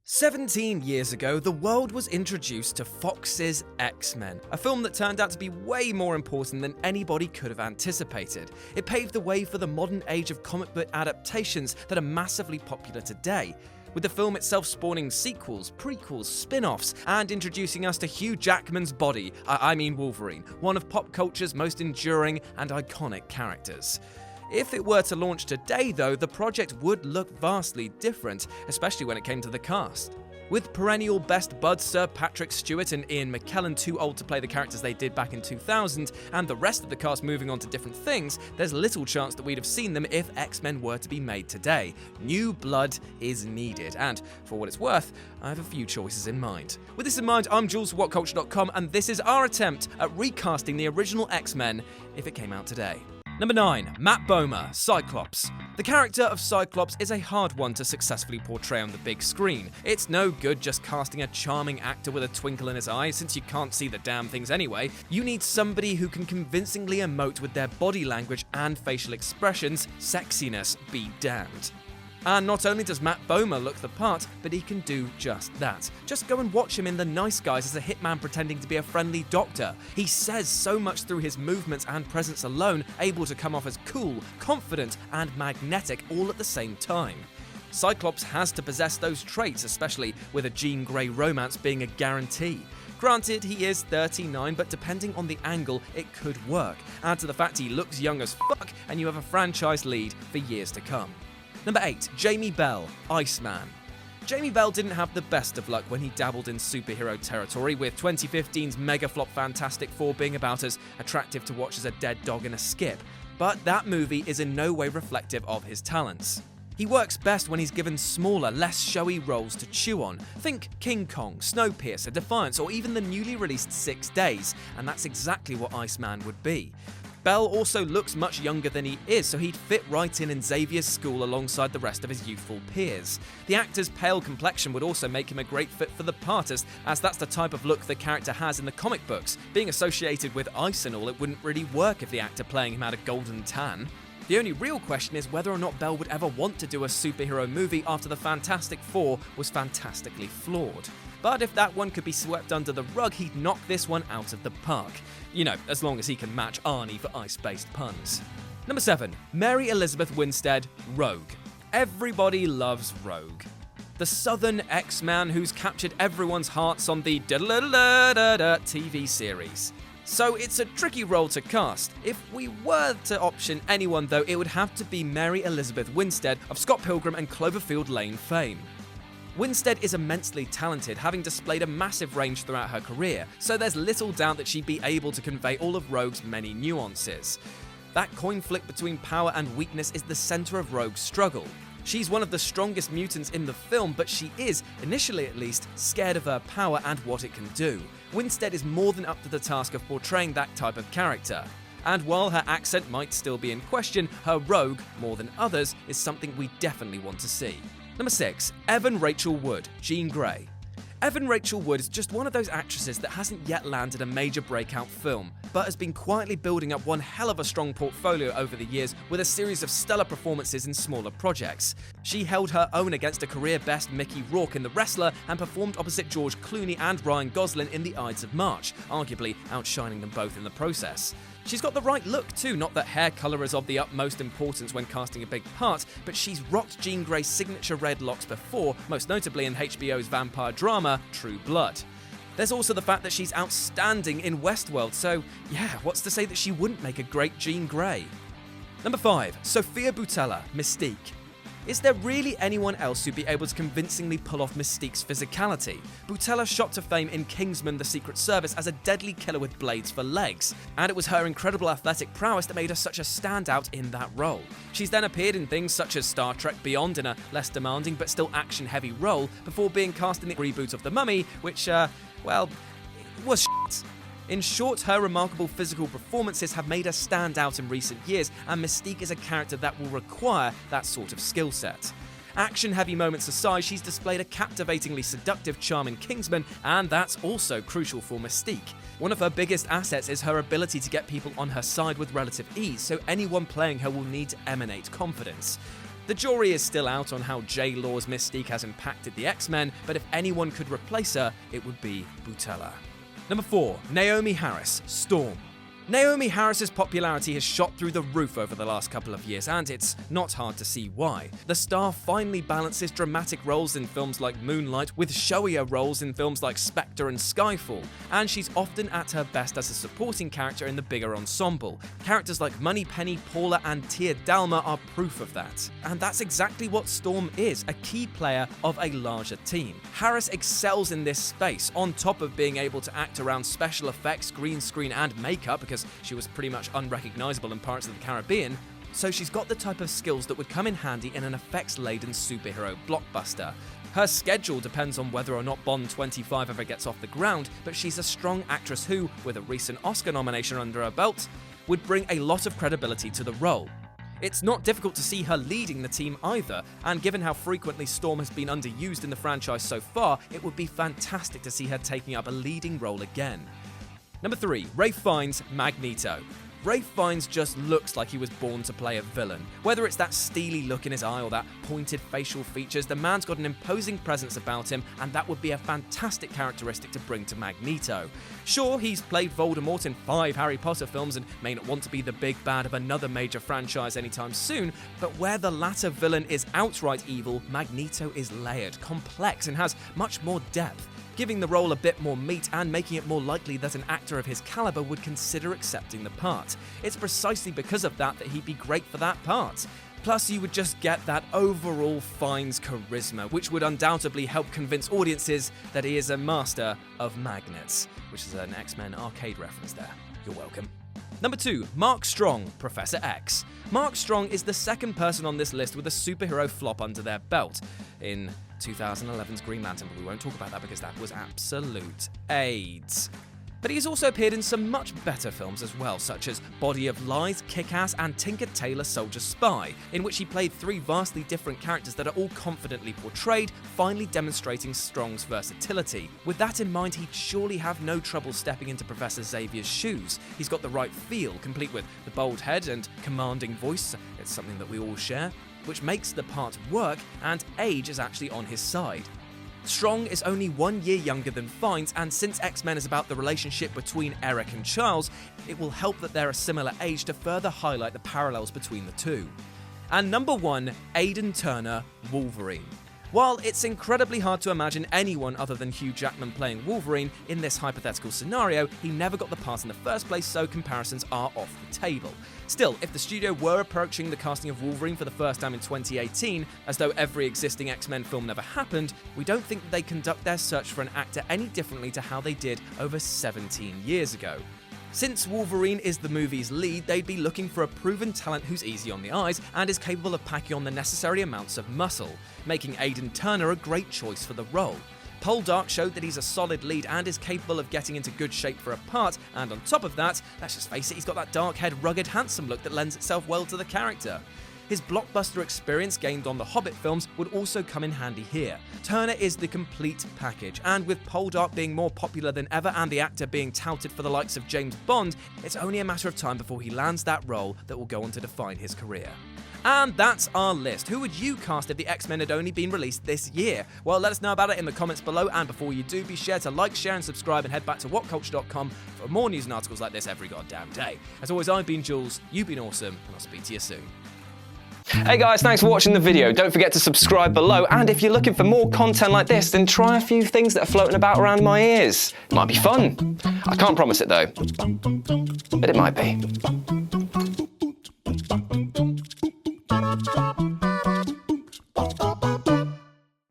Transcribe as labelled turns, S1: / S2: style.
S1: 17 years ago, the world was introduced to Fox's X-Men, a film that turned out to be way more important than anybody could have anticipated. It paved the way for the modern age of comic book adaptations that are massively popular today, with the film itself spawning sequels, prequels, spin-offs, and introducing us to Hugh Jackman's body, I mean Wolverine, one of pop culture's most enduring and iconic characters. If it were to launch today, though, the project would look vastly different, especially when it came to the cast. With perennial best buds Sir Patrick Stewart and Ian McKellen too old to play the characters they did back in 2000, and the rest of the cast moving on to different things, there's little chance that we'd have seen them if X-Men were to be made today. New blood is needed, and for what it's worth, I have a few choices in mind. With this in mind, I'm Jules from Whatculture.com, and this is our attempt at recasting the original X-Men if it came out today. Number 9. Matt Bomer, Cyclops. The character of Cyclops is a hard one to successfully portray on the big screen. It's no good just casting a charming actor with a twinkle in his eye, since you can't see the damn things anyway. You need somebody who can convincingly emote with their body language and facial expressions. Sexiness be damned. And not only does Matt Bomer look the part, but he can do just that. Just go and watch him in The Nice Guys as a hitman pretending to be a friendly doctor. He says so much through his movements and presence alone, able to come off as cool, confident, and magnetic all at the same time. Cyclops has to possess those traits, especially with a Jean Grey romance being a guarantee. Granted, he is 39, but depending on the angle, it could work. Add to the fact he looks young as fuck, and you have a franchise lead for years to come. Number 8. Jamie Bell, Iceman. Jamie Bell didn't have the best of luck when he dabbled in superhero territory, with 2015's mega flop Fantastic Four being about as attractive to watch as a dead dog in a skip. But that movie is in no way reflective of his talents. He works best when he's given smaller, less showy roles to chew on. Think King Kong, Snowpiercer, Defiance, or even the newly released 6 Days, and that's exactly what Iceman would be. Bell also looks much younger than he is, so he'd fit right in Xavier's school alongside the rest of his youthful peers. The actor's pale complexion would also make him a great fit for the part, as that's the type of look the character has in the comic books. Being associated with ice and all, it wouldn't really work if the actor playing him had a golden tan. The only real question is whether or not Bell would ever want to do a superhero movie after the Fantastic Four was fantastically flawed. But if that one could be swept under the rug, he'd knock this one out of the park. You know, as long as he can match Arnie for ice-based puns. Number 7. Mary Elizabeth Winstead, Rogue. Everybody loves Rogue. The Southern X-Man who's captured everyone's hearts on the TV series. So it's a tricky role to cast. If we were to option anyone though, it would have to be Mary Elizabeth Winstead of Scott Pilgrim and Cloverfield Lane fame. Winstead is immensely talented, having displayed a massive range throughout her career, so there's little doubt that she'd be able to convey all of Rogue's many nuances. That coin flip between power and weakness is the center of Rogue's struggle. She's one of the strongest mutants in the film, but she is, initially at least, scared of her power and what it can do. Winstead is more than up to the task of portraying that type of character. And while her accent might still be in question, her Rogue, more than others, is something we definitely want to see. Number 6. Evan Rachel Wood, Jean Grey. Evan Rachel Wood is just one of those actresses that hasn't yet landed a major breakout film, but has been quietly building up one hell of a strong portfolio over the years with a series of stellar performances in smaller projects. She held her own against a career best Mickey Rourke in The Wrestler and performed opposite George Clooney and Ryan Gosling in The Ides of March, arguably outshining them both in the process. She's got the right look too, not that hair colour is of the utmost importance when casting a big part, but she's rocked Jean Grey's signature red locks before, most notably in HBO's vampire drama, True Blood. There's also the fact that she's outstanding in Westworld, so yeah, what's to say that she wouldn't make a great Jean Grey? Number 5. SOFIA Boutella, Mystique. Is there really anyone else who'd be able to convincingly pull off Mystique's physicality? Boutella shot to fame in Kingsman: The Secret Service as a deadly killer with blades for legs, and it was her incredible athletic prowess that made her such a standout in that role. She's then appeared in things such as Star Trek Beyond in a less demanding but still action-heavy role, before being cast in the reboot of The Mummy, which, well, was shit. In short, her remarkable physical performances have made her stand out in recent years, and Mystique is a character that will require that sort of skill set. Action-heavy moments aside, she's displayed a captivatingly seductive charm in Kingsman, and that's also crucial for Mystique. One of her biggest assets is her ability to get people on her side with relative ease, so anyone playing her will need to emanate confidence. The jury is still out on how J. Law's Mystique has impacted the X-Men, but if anyone could replace her, it would be BOUTELLA. Number 4. Naomi Harris, Storm. Naomi Harris's popularity has shot through the roof over the last couple of years, and it's not hard to see why. The star finally balances dramatic roles in films like Moonlight with showier roles in films like Spectre and Skyfall, and she's often at her best as a supporting character in the bigger ensemble. Characters like Moneypenny, Paula, and Tia Dalma are proof of that. And that's exactly what Storm is, a key player of a larger team. Harris excels in this space, on top of being able to act around special effects, green screen, and makeup, because she was pretty much unrecognizable in Pirates of the Caribbean, so she's got the type of skills that would come in handy in an effects-laden superhero blockbuster. Her schedule depends on whether or not Bond 25 ever gets off the ground, but she's a strong actress who, with a recent Oscar nomination under her belt, would bring a lot of credibility to the role. It's not difficult to see her leading the team either, and given how frequently Storm has been underused in the franchise so far, it would be fantastic to see her taking up a leading role again. Number 3. Ralph Fiennes, Magneto. Ralph Fiennes just looks like he was born to play a villain. Whether it's that steely look in his eye or that pointed facial features, the man's got an imposing presence about him, and that would be a fantastic characteristic to bring to Magneto. Sure, he's played Voldemort in 5 Harry Potter films and may not want to be the big bad of another major franchise anytime soon, but where the latter villain is outright evil, Magneto is layered, complex, and has much more depth, giving the role a bit more meat and making it more likely that an actor of his caliber would consider accepting the part. It's precisely because of that he'd be great for that part. Plus, you would just get that overall Fiennes charisma, which would undoubtedly help convince audiences that he is a master of magnets, which is an X-Men arcade reference there. You're welcome. Number 2. Mark Strong, Professor X. Mark Strong is the second person on this list with a superhero flop under their belt in 2011's Green Lantern, but we won't talk about that because that was absolute AIDS. But he's also appeared in some much better films as well, such as Body of Lies, Kick-Ass, and Tinker Tailor Soldier Spy, in which he played 3 vastly different characters that are all confidently portrayed, finally demonstrating Strong's versatility. With that in mind, he'd surely have no trouble stepping into Professor Xavier's shoes. He's got the right feel, complete with the bold head and commanding voice. It's something that we all share, which makes the part work, and age is actually on his side. Strong is only 1 year younger than Fiennes, and since X-Men is about the relationship between Eric and Charles, it will help that they're a similar age to further highlight the parallels between the two. And number 1, AIDEN Turner, Wolverine. While it's incredibly hard to imagine anyone other than Hugh Jackman playing Wolverine in this hypothetical scenario, he never got the part in the first place, so comparisons are off the table. Still, if the studio were approaching the casting of Wolverine for the first time in 2018, as though every existing X-Men film never happened, we don't think that they conduct their search for an actor any differently to how they did over 17 years ago. Since Wolverine is the movie's lead, they'd be looking for a proven talent who's easy on the eyes and is capable of packing on the necessary amounts of muscle, making AIDEN Turner a great choice for the role. Poldark showed that he's a solid lead and is capable of getting into good shape for a part, and on top of that, let's just face it, he's got that dark-haired, rugged, handsome look that lends itself well to the character. His blockbuster experience gained on the Hobbit films would also come in handy here. Turner is the complete package, and with Poldark being more popular than ever and the actor being touted for the likes of James Bond, it's only a matter of time before he lands that role that will go on to define his career. And that's our list. Who would you cast if the X-Men had only been released this year? Well, let us know about it in the comments below, and before you do, be sure to like, share and subscribe, and head back to whatculture.com for more news and articles like this every goddamn day. As always, I've been Jules, you've been awesome, and I'll speak to you soon.
S2: Hey guys, thanks for watching the video. Don't forget to subscribe below, and if you're looking for more content like this, then try a few things that are floating about around my ears. Might be fun. I can't promise it though, but it might be.